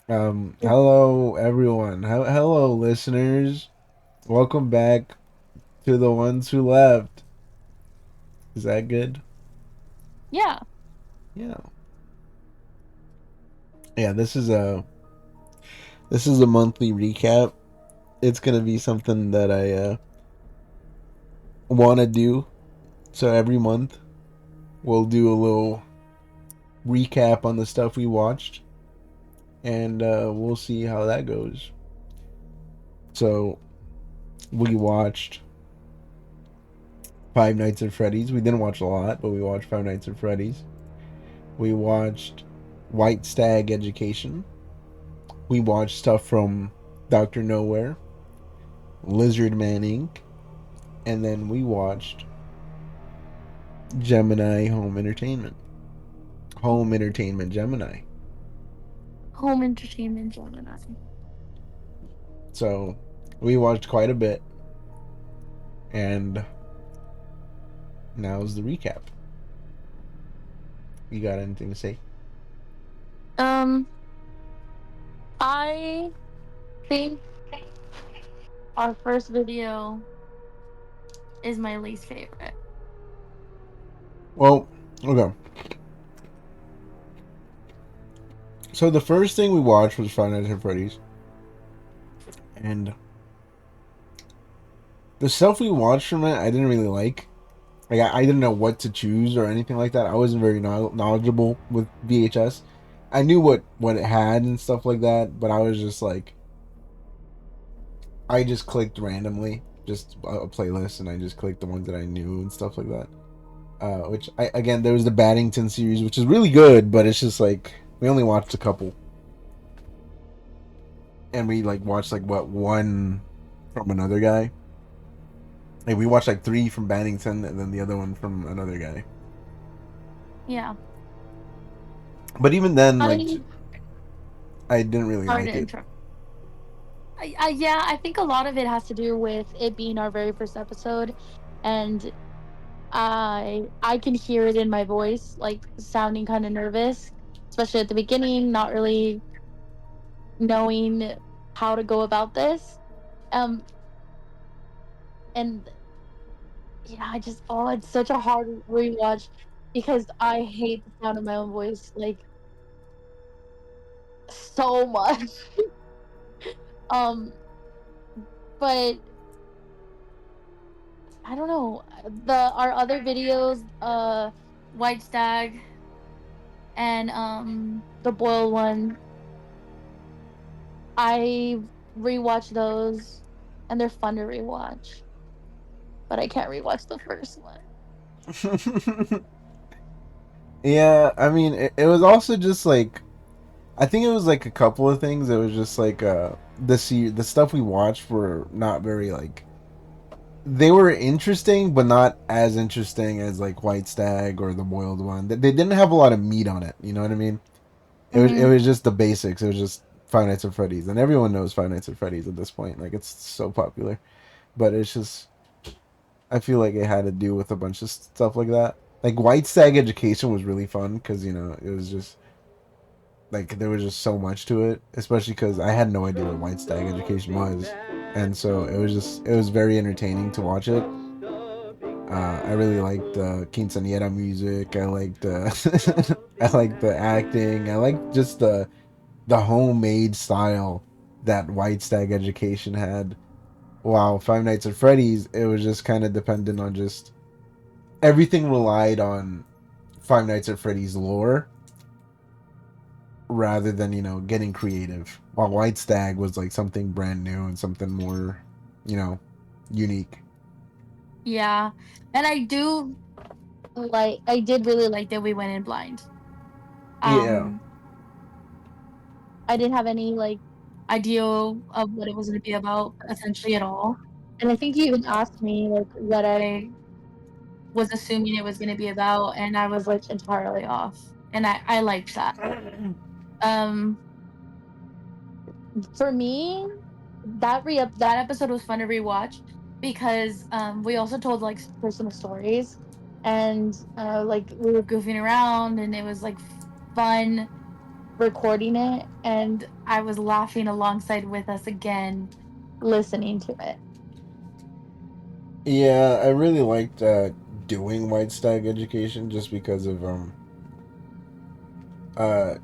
Hello everyone. Hello listeners. Welcome back to the ones who left. Is that good? Yeah. Yeah. Yeah, this is a monthly recap. It's going to be something that I want to do. So every month we'll do a little recap on the stuff we watched and we'll see how that goes. So we watched Five Nights at Freddy's. We didn't watch a lot, but we watched Five Nights at Freddy's. We watched White Stag Education. We watched stuff from Doctor Nowhere, Lizard Man Inc., and then we watched Gemini Home Entertainment. Home Entertainment Gemini. Home entertainment Gemini. So we watched quite a bit, and now's the recap. You got anything to say? Um, I think our first video is my least favorite. Well, okay. So the first thing we watched was Five Nights at Freddy's, and the stuff we watched from it, I didn't really like. Like I didn't know what to choose or anything like that. I wasn't very knowledgeable with VHS. I knew what it had and stuff like that, but I was just like, I just clicked randomly, just a playlist, and I just clicked the ones that I knew and stuff like that. Which I again, there was the Baddington series, which is really good, but it's just like we only watched a couple, and we like watched like what one from another guy. Like we watched like three from Baddington, and then the other one from another guy. Yeah. But even then, like I I didn't really Sorry to like it. interrupt. Yeah, I think a lot of it has to do with it being our very first episode, and I can hear it in my voice, like sounding kind of nervous, especially at the beginning, not really knowing how to go about this. Um, and yeah, it's such a hard rewatch because I hate the sound of my own voice like so much. Um, but I don't know. The Our other videos, White Stag and the Boil one, I rewatch those and they're fun to rewatch. But I can't rewatch the first one. Yeah, I mean, it was also just like I think it was like a couple of things. It was just like the stuff we watched were not very like they were interesting, but not as interesting as like White Stag or the Boiled one. They didn't have a lot of meat on it. You know what I mean? It Hmm. was just the basics. It was just Five Nights at Freddy's, and everyone knows Five Nights at Freddy's at this point. Like it's so popular, but it's just I feel like it had to do with a bunch of stuff like that. Like White Stag Education was really fun because it was just like there was just so much to it, especially because I had no idea what White Stag Education was, and so it was very entertaining to watch it. I really liked the quinceañera music. I liked I liked the acting. I liked just the homemade style that White Stag Education had. Wow, Five Nights at Freddy's, it was just kind of dependent on just everything relied on Five Nights at Freddy's lore rather than getting creative. While White Stag was like something brand new and something more, you know, unique. Yeah. And I did really like that we went in blind. Yeah. Um I didn't have any like idea of what it was gonna be about essentially at all. And I think you even asked me like what I was assuming it was gonna be about and I was like entirely off. And I liked that. Um for me, that episode was fun to rewatch because we also told like personal stories and like we were goofing around and it was like fun. recording it, and I was laughing alongside with us again, listening to it. Yeah, I really liked doing White Stag education just because of uh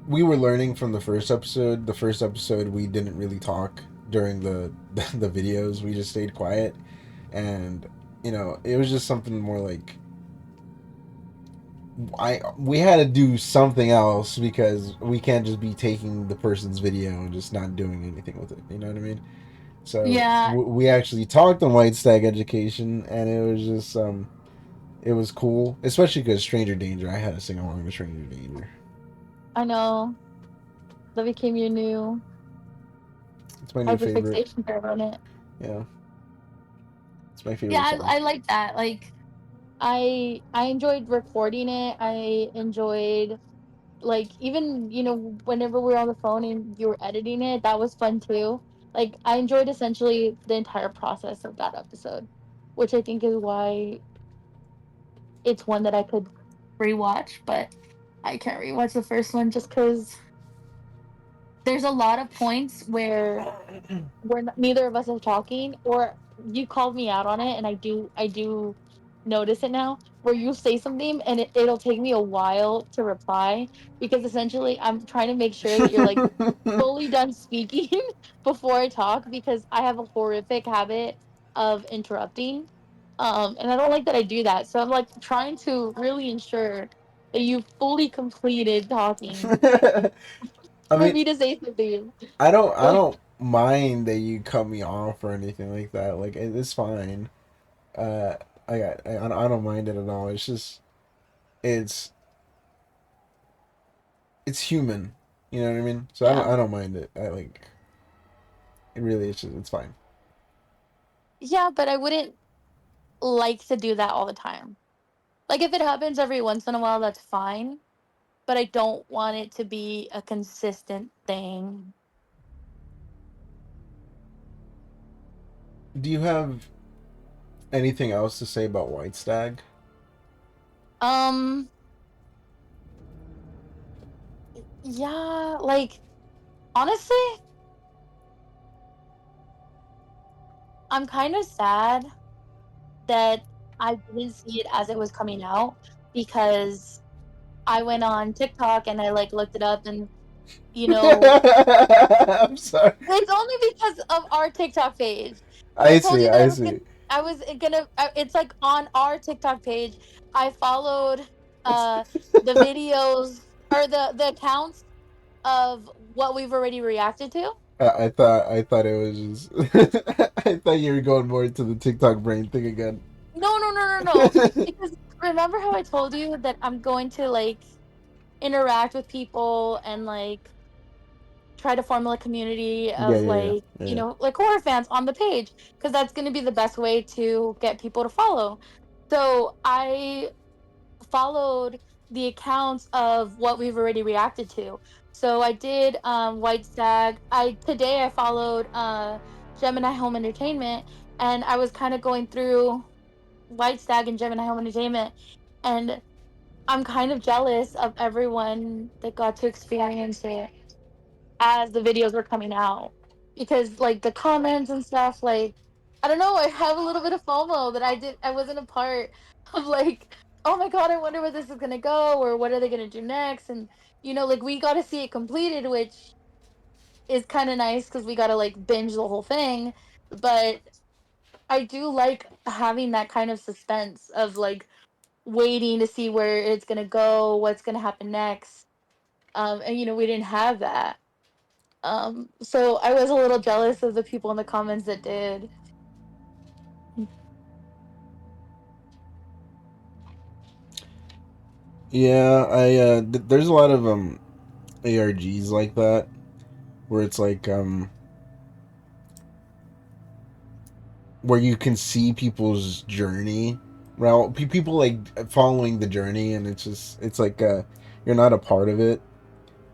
we were learning from the first episode. The first episode we didn't really talk during the the videos. We just stayed quiet, and it was just something more like I we had to do something else because we can't just be taking the person's video and just not doing anything with it. You know what I mean? So Yeah, we actually talked on White Stag education, and it was just it was cool, especially because Stranger Danger. I had to sing along to Stranger Danger. I know. That became your new It's my new favorite. hyperfixation for a minute. Yeah, it's my Yeah, favorite song. I like that. Like I enjoyed recording it. I enjoyed like even whenever we were on the phone and you were editing it, that was fun too. Like I enjoyed essentially the entire process of that episode, which I think is why it's one that I could rewatch, but I can't rewatch the first one just because there's a lot of points where neither of us are talking, or you called me out on it, and I do notice it now, where you say something and it'll take me a while to reply because essentially I'm trying to make sure that you're like fully done speaking before I talk because I have a horrific habit of interrupting. And I don't like that I do that. So I'm like trying to really ensure that you fully completed talking I for mean, me to say something. I Like, don't mind that you cut me off or anything like that. Like it's fine. Uh, I don't mind it at all. It's just it's it's human. You know what I mean? So yeah. I don't mind it. I like it. Really, it's fine. Yeah, but I wouldn't like to do that all the time. Like if it happens every once in a while, that's fine. But I don't want it to be a consistent thing. Do you have anything else to say about White Stag? Um, yeah, like honestly, I'm kind of sad that I didn't see it as it was coming out because I went on TikTok and I like looked it up and you know I'm sorry. it's only because of our TikTok page. When I I told see. you that I see. I was gonna, it's like on our TikTok page. I followed uh the videos or the accounts of what we've already reacted to. I thought it was just I thought you were going more into the TikTok brain thing again. No, no, no, no, no. Because remember how I told you that I'm going to like interact with people and like try to form a community Yeah, of yeah, yeah, like yeah. like horror fans on the page because that's going to be the best way to get people to follow. So I followed the accounts of what we've already reacted to. So I did White Stag. I today I followed Gemini Home Entertainment, and I was kind of going through White Stag and Gemini Home Entertainment, and I'm kind of jealous of everyone that got to experience it as the videos were coming out because like the comments and stuff, like I don't know, I have a little bit of FOMO that I wasn't a part of, like, oh my god, I wonder where this is gonna go or what are they gonna do next. And like we got to see it completed, which is kind of nice because we got to like binge the whole thing. But I do like having that kind of suspense of like waiting to see where it's gonna go, what's gonna happen next. And we didn't have that. So I was a little jealous of the people in the comments that did. Yeah, there's a lot of ARGs like that where it's like where you can see people's journey. Well, people like following the journey, and it's like you're not a part of it,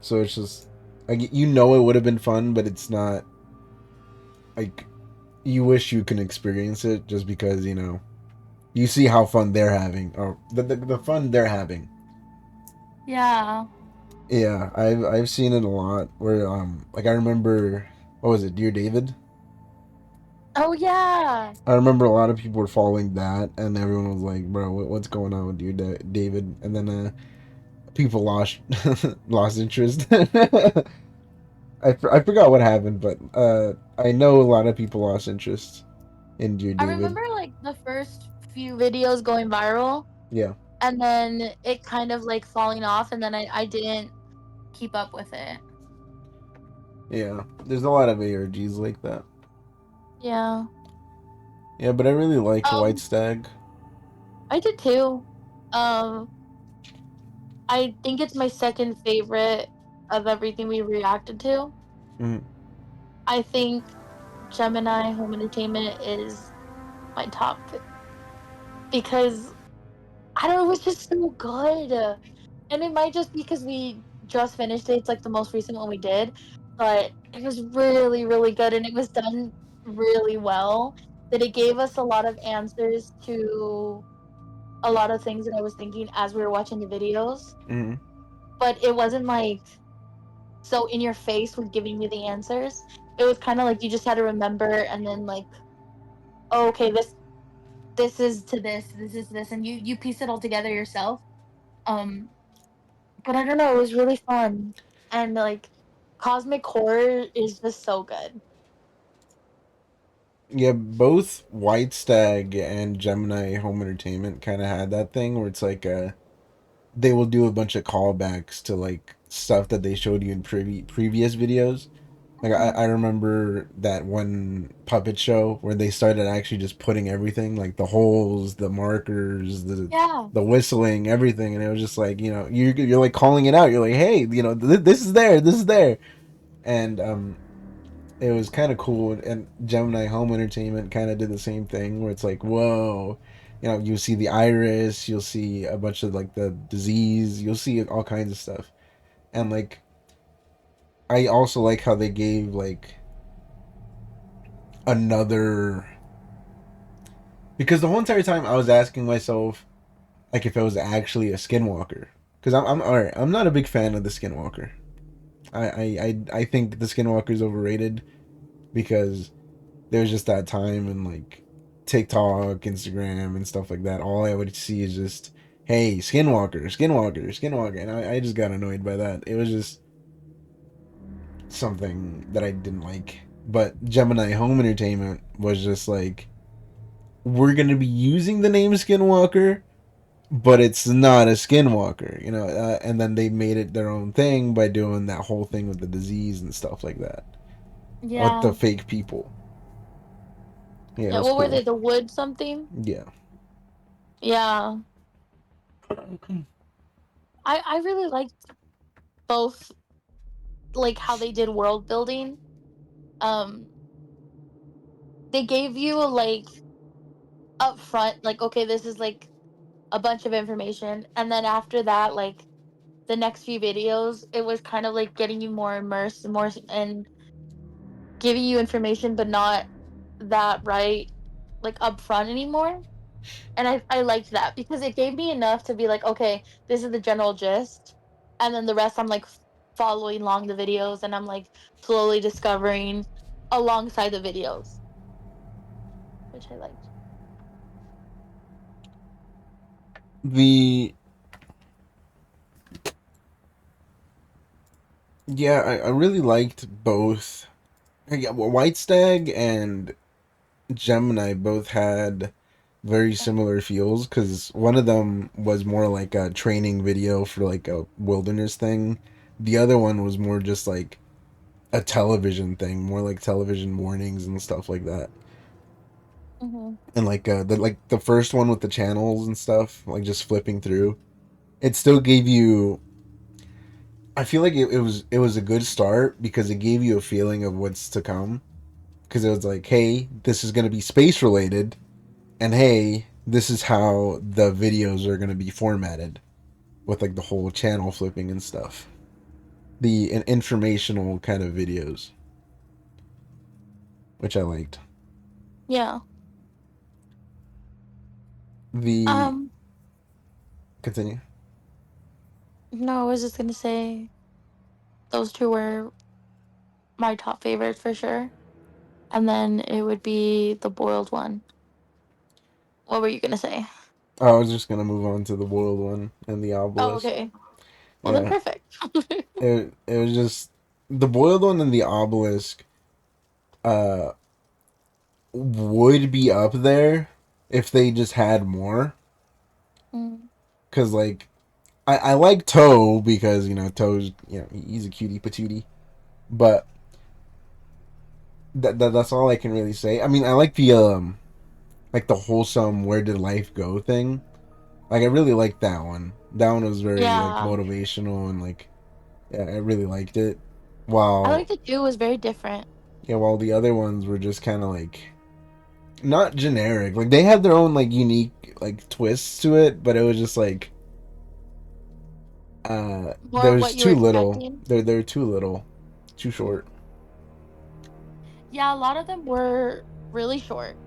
so it's just like it would have been fun, but it's not like you wish you can experience it just because you see how fun they're having or the fun they're having. Yeah. Yeah, I've seen it a lot. Where like I remember, what was it, Dear David? Oh yeah. I remember a lot of people were following that, and everyone was like, "Bro, what's going on with David?" And then people lost lost interest. I forgot what happened, but I know a lot of people lost interest in Dear I David. remember like the first few videos going viral Yeah, and then it kind of like falling off and then I didn't keep up with it. yeah. There's a lot of ARGs like that. Yeah. Yeah, but I really liked White Um Stag. I did too. Um I think it's my second favorite of everything we reacted to. Mm. I think Gemini Home Entertainment is my top because I don't know, it was just so good. And it might just be because we just finished it. It's like the most recent one we did, but it was really, really good and it was done really well. That it gave us a lot of answers to a lot of things that I was thinking as we were watching the videos. Mm. But it wasn't like so in your face with giving you the answers. It was kind of like you just had to remember and then like, oh, okay, this is to this is this, and you piece it all together yourself. Um, but I don't know, it was really fun, and like cosmic horror is just so good. Yeah, both White Stag and Gemini Home Entertainment kind of had that thing where it's like they will do a bunch of callbacks to like stuff that they showed you in previous videos. Like Mhm. I remember that one puppet show where they started actually just putting everything, like the holes, the markers, Yeah, the whistling, everything, and it was just like, you're like calling it out. You're like, hey, this is there, this is there, and it was kind of cool. And Gemini Home Entertainment kind of did the same thing where it's like, whoa, you see the iris, you'll see a bunch of like the disease, you'll see all kinds of stuff, and like I also like how they gave like another, because the whole entire time I was asking myself like if it was actually a skinwalker, because I'm all right. I'm not a big fan of the skinwalker. I think the skinwalker is overrated because there was just that time and like TikTok, Instagram, and stuff like that. All I would see is just, hey, skinwalker, skinwalker, skinwalker, and I just got annoyed by that. It was just something that I didn't like. But Gemini Home Entertainment was just like, we're gonna be using the name Skinwalker, but it's not a Skinwalker, and then they made it their own thing by doing that whole thing with the disease and stuff like that, with the yeah, fake people. Yeah, it yeah. was What were cool. they? The wood something? Yeah. Yeah, I really liked both, like how they did world building. Um, they gave you like up front, like okay, this is like a bunch of information, and then after that, like the next few videos, it was kind of like getting you more immersed, more and giving you information, but not that right, like up front anymore. And I liked that because it gave me enough to be like, okay, this is the general gist, and then the rest I'm like following along the videos, and I'm like slowly discovering alongside the videos, which I liked. The Yeah, I really liked both. Yeah, well, White Stag and Gemini both had very similar feels because one of them was more like a training video for like a wilderness thing. The other one was more just like a television thing, more like television warnings and stuff like that. Mm-hmm. And like the first one with the channels and stuff, like just flipping through, it still gave you. I feel like it was a good start because it gave you a feeling of what's to come. Because it was like, hey, this is gonna be space related, and hey, this is how the videos are gonna be formatted with like the whole channel flipping and stuff. The informational kind of videos, which I liked. Yeah. The Um. Continue. No, I was just gonna say those two were my top favorites for sure. And then it would be the boiled one. What were you gonna say? I was just gonna move on to the boiled one and the Oh, obelisk. okay. Well, then Yeah, perfect. it was just the boiled one and the obelisk. Uh, would be up there if they just had more. Mm, Cause like I like Toe because Toe's he's a cutie patootie, but that's all I can really say. I mean I like the wholesome where did life go thing. Like I really liked that one. That one was very like yeah. motivational and like yeah, I really liked it. I While liked it too. It was very different. yeah, while the other ones were just kind of like not generic. Like they had their own like unique like twists to it, but it was just like More there's what you were too little. expecting. They're too little, too short. Yeah, a lot of them were really short.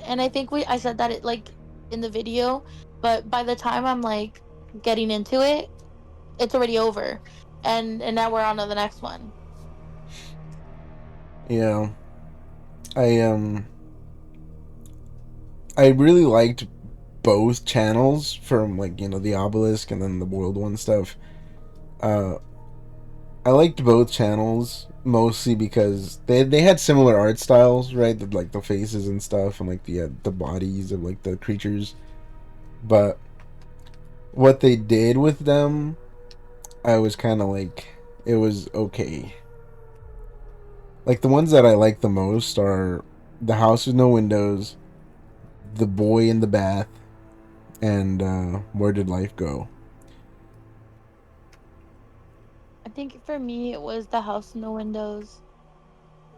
And I think I said that it like in the video, but by the time I'm like getting into it, it's already over. And now we're on to the next one. Yeah, I I really liked both channels from like the obelisk and then the boiled one stuff. Uh, I liked both channels mostly because they had similar art styles, right? Like the faces and stuff, and like the bodies of like the creatures. But what they did with them, I was kind of like, it was okay. Like the ones that I like the most are the house with no windows, the boy in the bath, and where did life go? I think for me it was the house in the windows.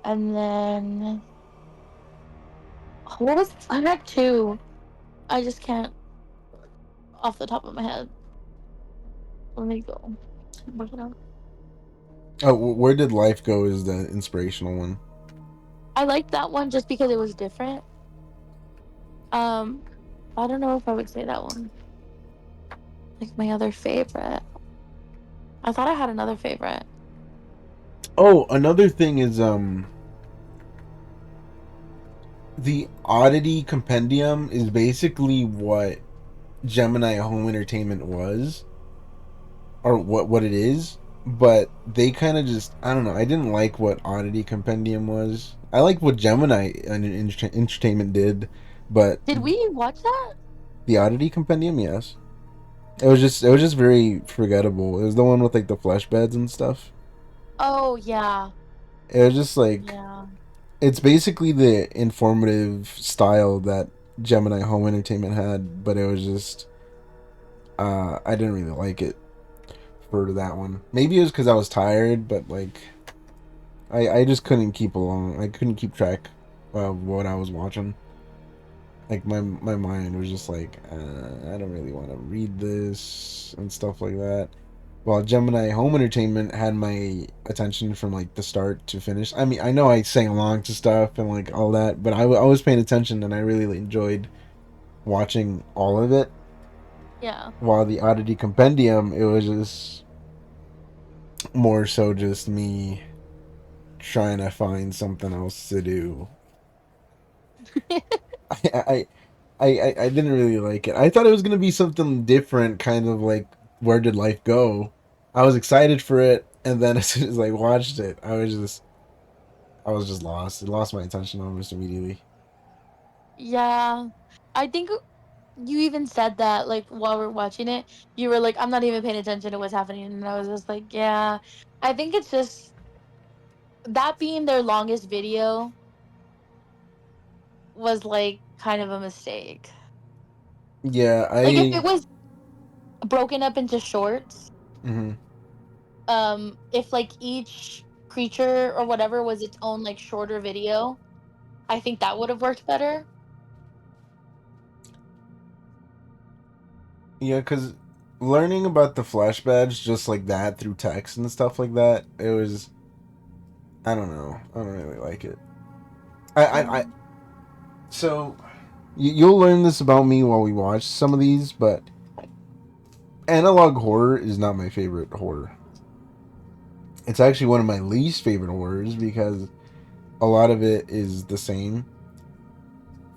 And then what was I had two. I just can't off the top of my head. Let me go. Look it up. Oh, where did life go is the inspirational one. I liked that one just because it was different. Um, I don't know if I would say that one like my other favorite. I thought I had another favorite. Oh, another thing is the oddity compendium is basically what Gemini home entertainment was, or what it is, but they kind of just I don't know. I didn't like what oddity compendium was. I like what Gemini and entertainment did, but Did we watch that? the oddity compendium, yes. It was just very forgettable. It was the one with like the flesh beds and stuff. Oh yeah, It was just like yeah, it's basically the informative style that Gemini Home Entertainment had, but it was just I didn't really like it for that one. Maybe it was because I was tired, but like I just couldn't keep along. I couldn't keep track of what I was watching. Like my mind was just like I don't really want to read this and stuff like that. While Gemini Home Entertainment had my attention from like the start to finish. I mean, I know I sang along to stuff and like all that, but I was paying attention and I really enjoyed watching all of it. yeah. While the Oddity Compendium, it was just more so just me trying to find something else to do. I, I didn't really like it. I thought it was gonna be something different, kind of like Where Did Life Go? I was excited for it, and then as soon as I watched it, I was just lost. It lost my attention almost immediately. Yeah, I think you even said that like while we're watching it, you were like, "I'm not even paying attention to what's happening," and I was just like, "Yeah." I think it's just that being their longest video was like kind of a mistake. Yeah, Like if it was broken up into shorts, mhm. if like each creature or whatever was its own like shorter video, I think that would have worked better. Yeah, because learning about the flash badge just like that through text and stuff like that, it was I don't know. I don't really like it. I Yeah. so you'll learn this about me while we watch some of these, but analog horror is not my favorite horror. It's actually one of my least favorite horrors because a lot of it is the same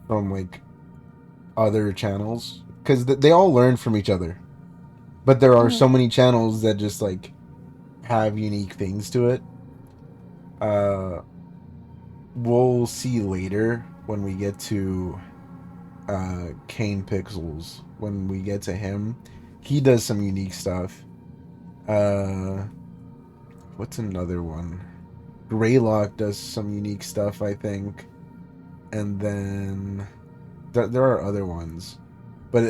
from like other channels because they all learn from each other. But there are so Mhm. many channels that just like have unique things to it. Uh, we'll see later when we get to Kane Pixels. When we get to him, he does some unique stuff. Uh, what's another one? Greylock does some unique stuff, I think, and then there are other ones, but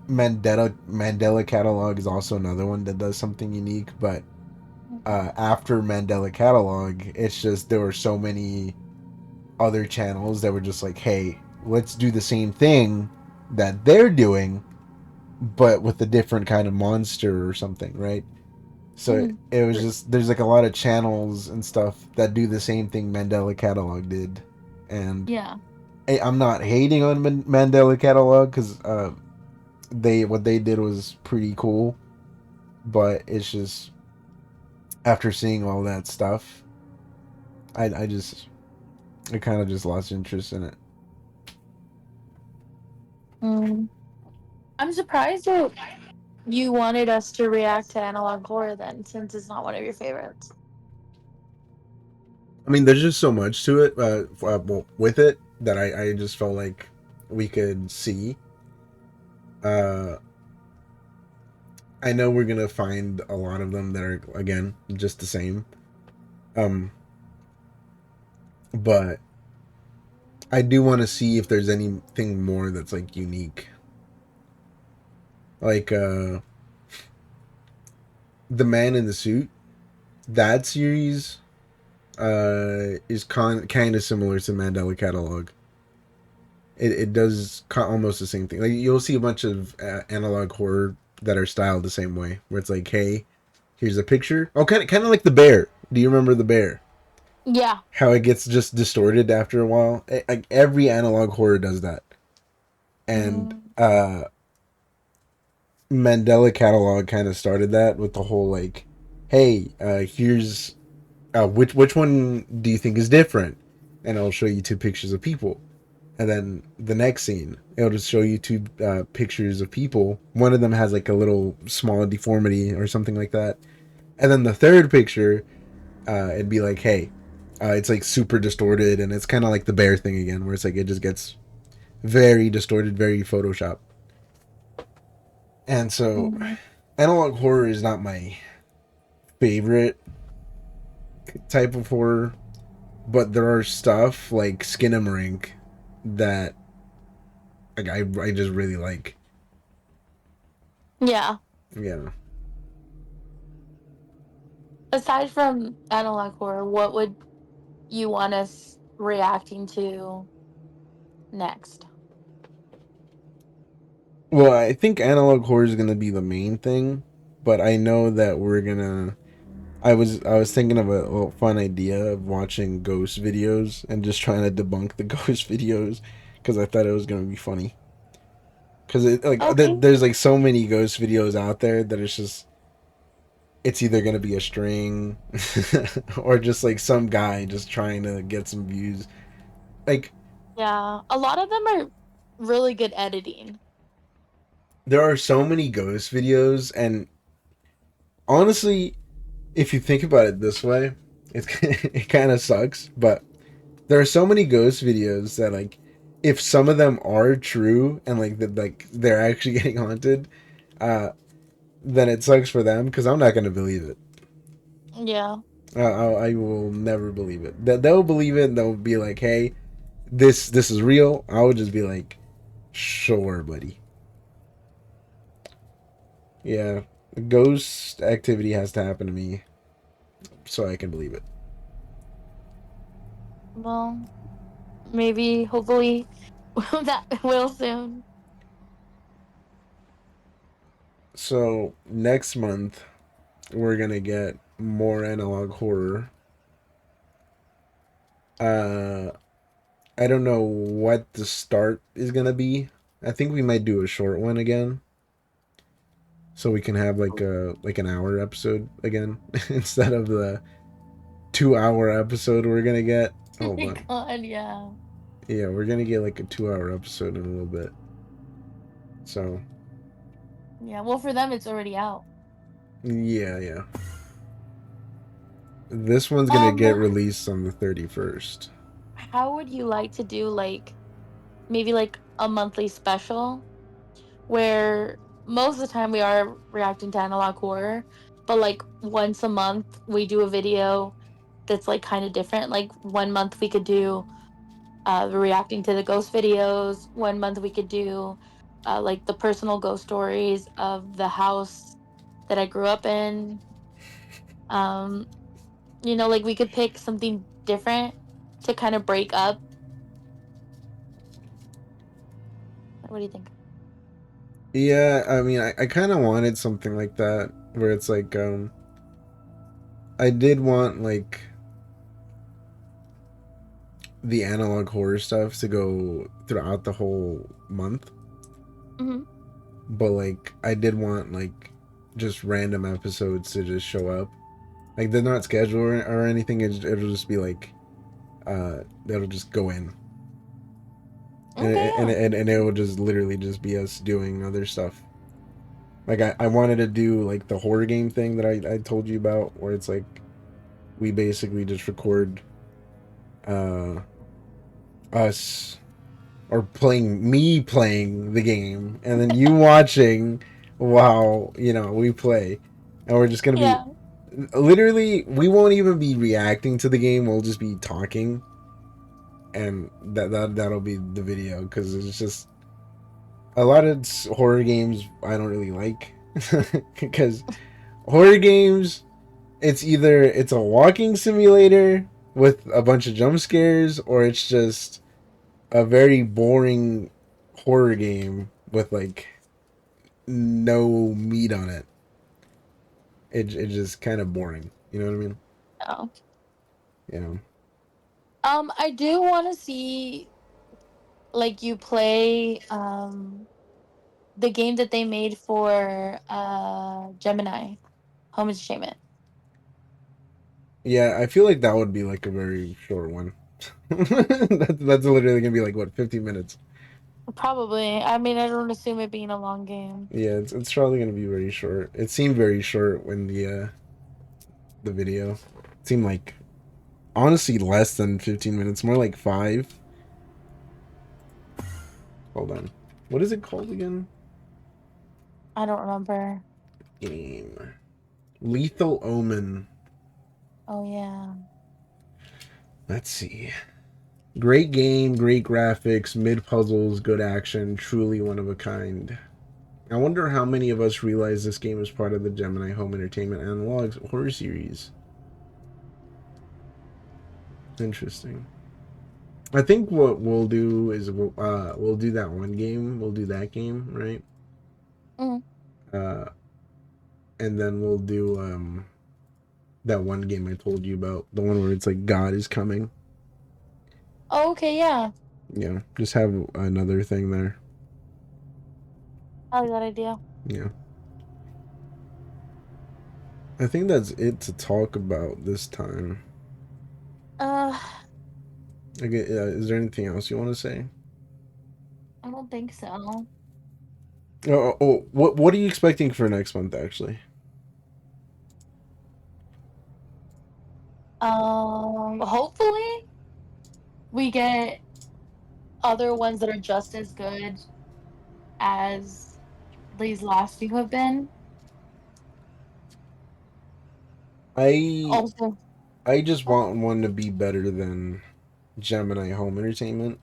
Mandela Catalog is also another one that does something unique. But after Mandela Catalog, it's just there were so many other channels that were just like, hey, let's do the same thing that they're doing, but with a different kind of monster or something, right? So Mhm. it was just there's like a lot of channels and stuff that do the same thing Mandela Catalog did, and Yeah. I'm not hating on Mandela Catalog because they what they did was pretty cool, but it's just after seeing all that stuff, I just I kind of just lost interest in it. Mm. I'm surprised that you wanted us to react to analog horror then, since it's not one of your favorites. I mean, there's just so much to it, well, with it that I just felt like we could see. Uh, I know we're gonna find a lot of them that are again just the same. Um, but I do want to see if there's anything more that's like unique. Like the man in the suit, that series is kind of similar to Mandela Catalog. It does almost the same thing. Like you'll see a bunch of analog horror that are styled the same way, where it's like, hey, here's a picture. Oh, kind of like the bear. Do you remember the bear? Yeah. How it gets just distorted after a while. Like every analog horror does that, and Mm. Mandela Catalog kind of started that with the whole like, hey, here's which one do you think is different, and I'll show you two pictures of people, and then the next scene it'll just show you two pictures of people. One of them has like a little small deformity or something like that, and then the third picture, it'd be like, hey, it's like super distorted, and it's kind of like the bear thing again, where it's like it just gets very distorted, very Photoshop. And so, Mm. analog horror is not my favorite type of horror, but there are stuff like Skinamarink that like I just really like. Yeah. Yeah. Aside from analog horror, what would you want us reacting to next? Well, I think analog horror is gonna be the main thing, but I know that we're gonna. I was thinking of a little fun idea of watching ghost videos and just trying to debunk the ghost videos because I thought it was gonna be funny. Because Okay. there's like so many ghost videos out there that it's either gonna be a string or just like some guy just trying to get some views. Like Yeah. A lot of them are really good editing. there are so many ghost videos, and honestly, if you think about it this way, it's it kind of sucks. But there are so many ghost videos that like, if some of them are true and like they're actually getting haunted, uh, then it sucks for them because I'm not gonna believe it. Yeah. I will never believe it. They'll believe it and they'll be like, "Hey, this is real." I would just be like, "Sure, buddy." Yeah, ghost activity has to happen to me so I can believe it. Well, maybe, hopefully, that will soon. So next month we're gonna get more analog horror. Uh, I don't know what the start is gonna be. I think we might do a short one again. so we can have like an hour episode again instead of the 2 hour episode we're gonna get. Oh Hold my on. god, yeah. Yeah, we're gonna get like a 2 hour episode in a little bit. So Yeah, well, for them, it's already out. yeah, yeah. This one's gonna get Um, released on the 31st. how would you like to do like maybe like a monthly special where most of the time we are reacting to analog horror, but like once a month we do a video that's like kind of different. Like 1 month we could do reacting to the ghost videos. 1 month we could do like the personal ghost stories of the house that I grew up in. Um, like we could pick something different to kind of break up. What do you think? Yeah, I mean, I kind of wanted something like that where it's like, I did want like the analog horror stuff to go throughout the whole month, Hmm. but like I did want like just random episodes to just show up. Like they're not scheduled or anything. It'll just be like, it'll just go in, Okay, yeah. and it will just literally just be us doing other stuff. Like I wanted to do like the horror game thing that I told you about, where it's like we basically just record uh us or playing me playing the game and then you watching while we play, and we're just gonna be Yeah. literally, we won't even be reacting to the game, we'll just be talking, and that'll be the video because it's just a lot of horror games I don't really like because horror games, it's a walking simulator with a bunch of jump scares, or it's just a very boring horror game with like no meat on it. It's just kind of boring. You know what I mean? Oh. Yeah. I do want to see like you play the game that they made for Gemini Home Entertainment. Yeah, I feel like that would be like a very short one. That's literally gonna be like what, 15 minutes. Probably. I mean, I don't assume it being a long game. Yeah, it's probably gonna be very short. It seemed very short when the video. It seemed like honestly less than 15 minutes, more like 5. Hold on. What is it called again? I don't remember. Game. Lethal Omen. Oh yeah. Let's see. Great game, great graphics, mid puzzles, good action, truly one of a kind. I wonder how many of us realize this game is part of the Gemini Home Entertainment Analogs horror series. Interesting. I think what we'll do is we'll do that one game. We'll do that game, right? Mm. Uh, and then we'll do that one game I told you about, the one where it's like God is coming. Oh, okay, yeah. Yeah, just have another thing there. I like that idea. Yeah. I think that's it to talk about this time. Uh, Okay, is there anything else you want to say? I don't think so. What are you expecting for next month, actually? Hopefully we get other ones that are just as good as these last few have been. I Also, I just want one to be better than Gemini Home Entertainment,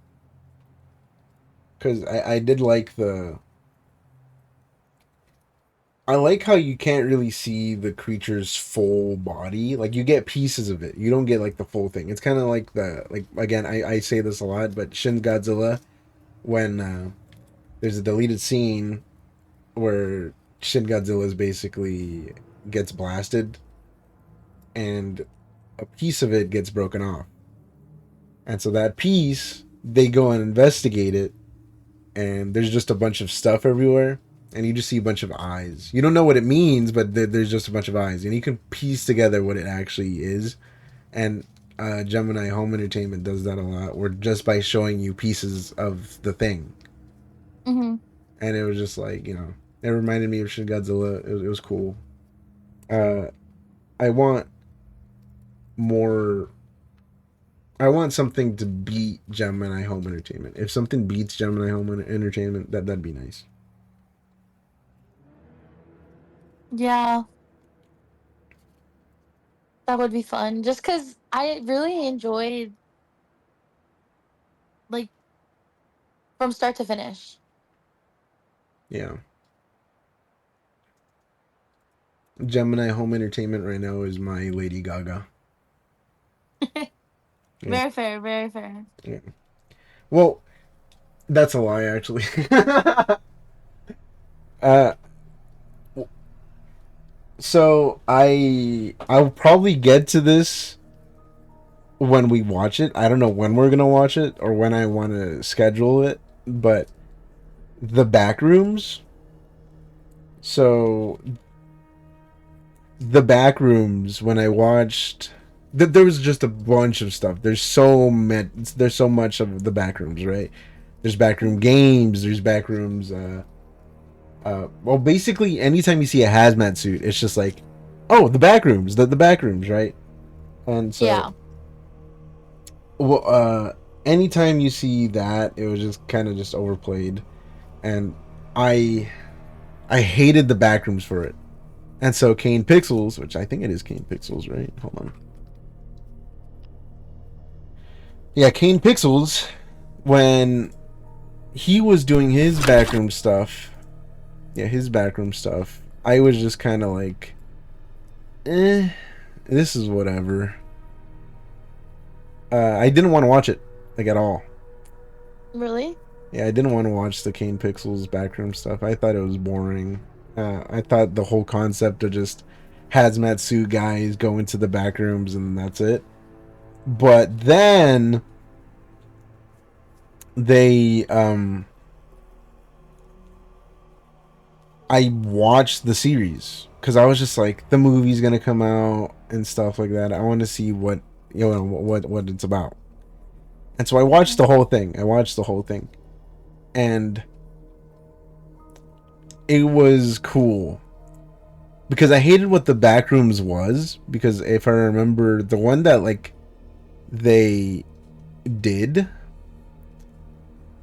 because I did like the I like how you can't really see the creature's full body. Like you get pieces of it. You don't get like the full thing. It's kind of like again, I say this a lot, but Shin Godzilla, when there's a deleted scene where Shin Godzilla basically gets blasted and a piece of it gets broken off. And so that piece, they go and investigate it, and there's just a bunch of stuff everywhere. and you just see a bunch of eyes. You don't know what it means, but there's just a bunch of eyes, and you can piece together what it actually is. And Gemini Home Entertainment does that a lot, where just by showing you pieces of the thing, Hmm. and it was just like it reminded me of Shin Godzilla. It was cool. Uh, I want more. I want something to beat Gemini Home Entertainment. If something beats Gemini Home Entertainment, that'd be nice. Yeah, that would be fun. Just because I really enjoyed, like, from start to finish. Yeah, Gemini Home Entertainment right now is my Lady Gaga. Yeah, Very fair, very fair. yeah. Well, that's a lie, actually. uh, so I'll probably get to this when we watch it. I don't know when we're gonna watch it or when I want to schedule it, but the back rooms. So the back rooms when I watched there was just a bunch of stuff. There's so much of the back rooms, right? There's backroom games, there's back rooms well, basically anytime you see a hazmat suit, it's just like, oh, the back rooms, the back rooms, right? And so Yeah. well anytime you see that, it was just kind of just overplayed, and I I hated the back rooms for it. And so Kane Pixels, which I think it is Kane Pixels, right? Hold on. Yeah, Kane Pixels, when he was doing his backroom stuff, yeah, his backroom stuff, I was just kind of like, eh, this is whatever. I didn't want to watch it, like, at all. Really? Yeah, I didn't want to watch the Kane Pixels backroom stuff. I thought it was boring. I thought the whole concept of just hazmat suit guys go into the back rooms and that's it. But then they I watched the series because I was just like, the movie's gonna come out and stuff like that. I want to see what what it's about. And so I watched the whole thing. I watched the whole thing, and it was cool because I hated what the backrooms was, because if I remember, the one that like they did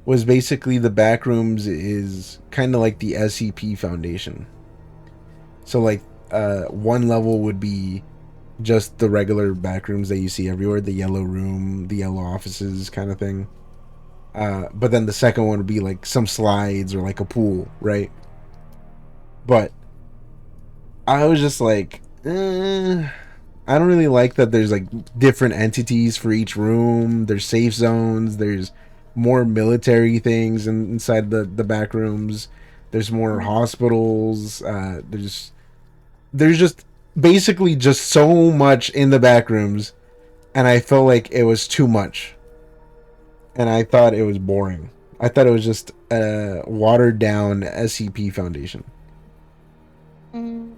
was basically the backrooms is kind of like the SCP Foundation. So like one level would be just the regular back rooms that you see everywhere, the yellow room, the yellow offices kind of thing. But then the second one would be like some slides or like a pool, right? But I was just like, I don't really like that there's like different entities for each room. There's safe zones. There's more military things inside the back rooms. There's more Mhm. hospitals. There's just basically just so much in the back rooms, and I felt like it was too much, and I thought it was boring. I thought it was just a watered down SCP Foundation. Mm.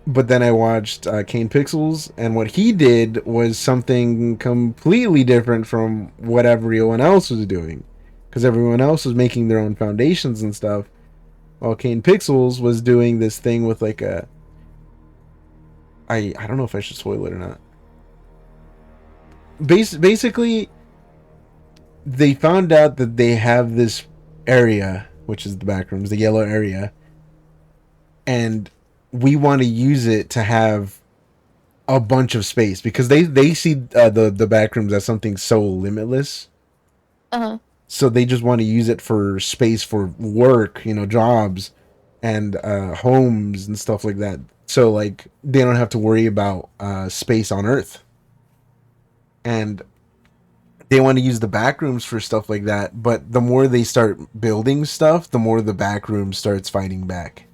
But then I watched Kane Pixels, and what he did was something completely different from what everyone else was doing, because everyone else was making their own foundations and stuff, while Kane Pixels was doing this thing with like a I don't know if I should spoil it or not. Basically, they found out that they have this area, which is the back rooms, the yellow area, and we want to use it to have a bunch of space, because they see the back rooms as something so limitless. Uh-huh. So they just want to use it for space for work, jobs, and homes and stuff like that. So like they don't have to worry about space on Earth, and they want to use the back rooms for stuff like that. But the more they start building stuff, the more the back room starts fighting back,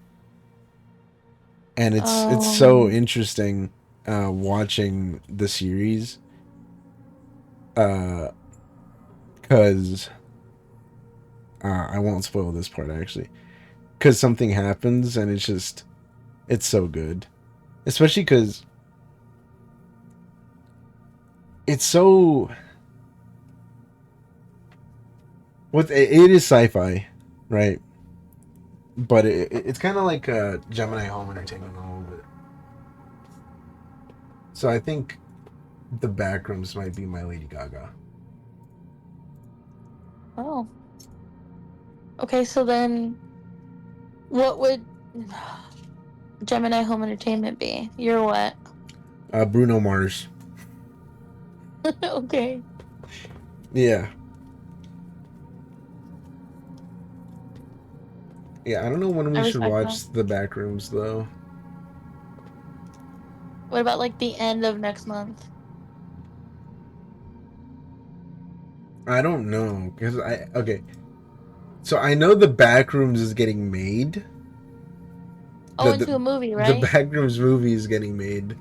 and it's so Um. interesting watching the series, because I won't spoil this part actually. because something happens and it's so good, especially because it's so it is sci-fi, right? But it's kind of like Gemini home entertainment a little bit. So I think the backrooms might be my Lady Gaga. Oh, okay. So then, what would Gemini Home Entertainment be? You're what? Bruno Mars. Okay, Yeah, yeah. I don't know when I we should respect that. watch the backrooms though. What about like the end of next month? I don't know because I okay. So I know the backrooms is getting made. Oh, The into the a movie, the right? backrooms movie is getting made,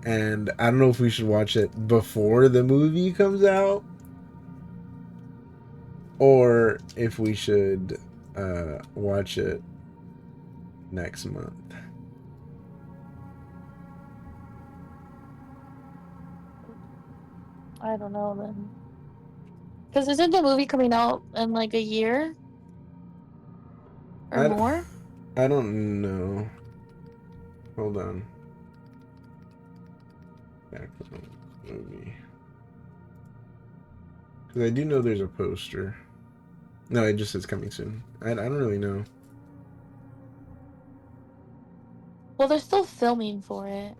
and I don't know if we should watch it before the movie comes out or if we should watch it next month. I don't know then. Because isn't the movie coming out in like a year or I, more? I don't know. Hold on. Backrooms movie. Because I do know there's a poster. No, it just says coming soon. I don't really know. Well, they're still filming for it,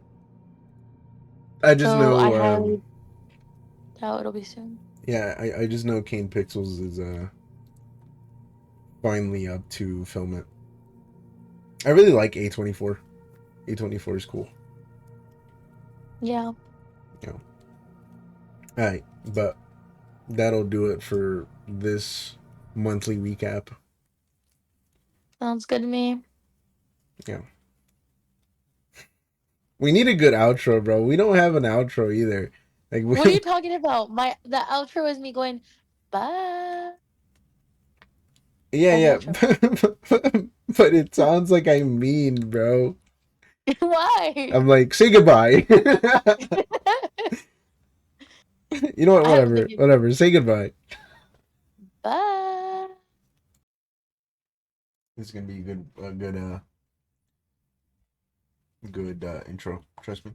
I just so I know. highly doubt it'll be soon. Yeah, I just know Kane Pixels is finally up to film it. I really like A24. A24 is cool. Yeah, You know. All right, but that'll do it for this monthly recap. sounds good to me. Yeah. We need a good outro, bro. We don't have an outro either. Like What are we, you talking about? The outro is me going, bye. yeah, That's the yeah. outro. But it sounds like I'm mean, bro. Why? I'm like, say goodbye. You know what? I have a Whatever. thing. Whatever. Say goodbye. Bye. This is gonna be good intro. Trust me.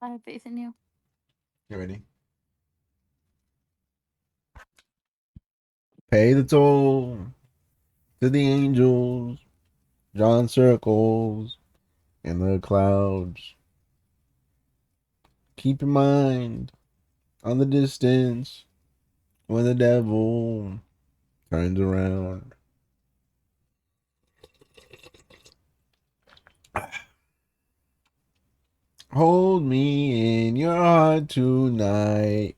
I have faith in you. You ready? Pay the toll to the angels, drawn circles in the clouds. Keep your mind on the distance when the devil turns around. Hold me in your heart tonight,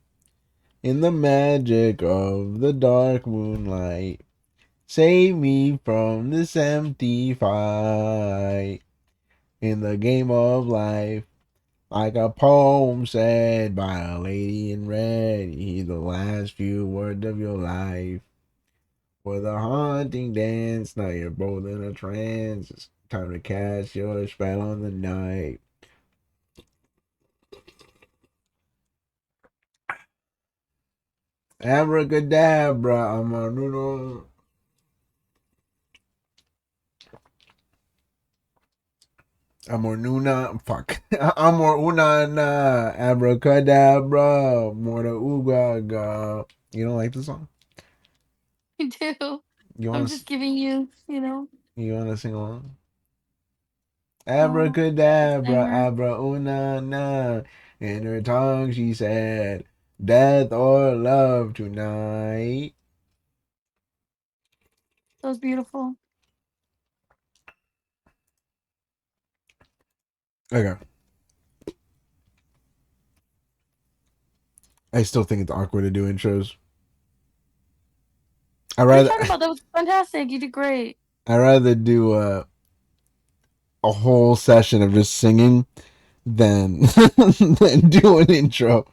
in the magic of the dark moonlight. Save me from this empty fight in the game of life. Like a poem said by a lady in red, hear the last few words of your life. For the haunting dance, now you're both in a trance. It's time to cast your spell on the night. Abracadabra, I'm a noodle. Amor Nuna, fuck. Amor Una na, abracadabra, mora ugaga. You don't like the song? I do. You I'm want to just giving you, you know, sing along? oh, the Abracadabra, singer. abra una na. In her tongue she said, death or love tonight. That was beautiful. Okay. I still think it's awkward to do intros. I What are you rather talking about? That was fantastic. You did great. I rather do a whole session of just singing than than do an intro.